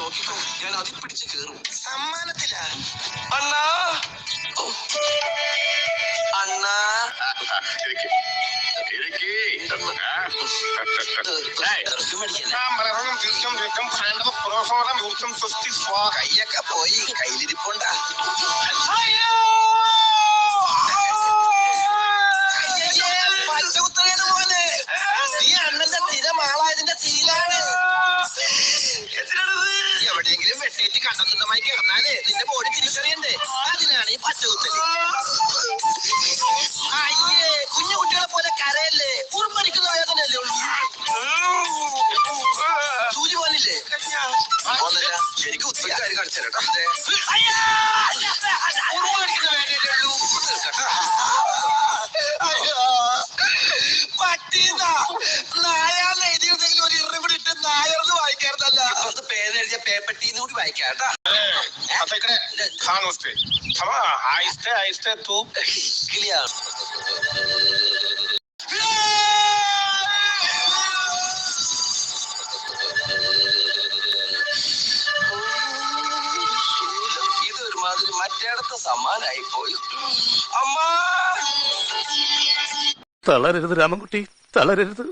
നോക്കിക്കോ, ഞാൻ അതിൽ പിടിച്ച് കേറും. സമ്മാനത്തിലാ അണ്ണാ അണ്ണാ കയ്യൊക്കെ പോയി, കയ്യിലിരിപ്പുണ്ടാ. പച്ചകുത്തണേന്ന് പോലെ നീ അണ്ണന്റെ സ്ഥിരം ആളായതിന്റെ സീലാണ്. എവിടെയെങ്കിലും വെട്ടേറ്റ് കണ്ടെത്തുന്നമായി കിടന്നാലേ നിന്റെ ബോഡി തിരിച്ചറിയണ്ടേ, അതിനാണ് ഈ പച്ചകുത്തല്. അയ്യേ, കുഞ്ഞു കുട്ടികളെ പോലെ കരയല്ലേ, കുറുമ്പടിക്കുന്ന വേദനയല്ലേ ഉള്ളൂ. സൂചി പോലില്ലേ? ഒന്നല്ല, ശരിക്കും ഒത്തിരി കാര്യം കാണിച്ചു തരട്ടോ. കുറുമ്പടിക്കുന്ന വേദനയല്ലേ ഉള്ളൂ. പട്ടീന്നാ നായാന്ന് എഴുതിയിരുന്നെങ്കിലും ഒരു ഇറിവിടെ ഇട്ട് നായർന്ന് വായിക്കാറുണ്ടല്ല. അത് പേരെഴുതിയ പേപ്പട്ടീന്ന് കൂടി വായിക്കാം കേട്ടാ. ആയിസ്തെ ആയിസ്തെ തൂ കിളിയാ. ഇതൊരുമാതിരി മറ്റേടത്ത് സമ്മാനായി പോയി. അമ്മ തളരരുത് രാമൻകുട്ടി, തളരരുത്.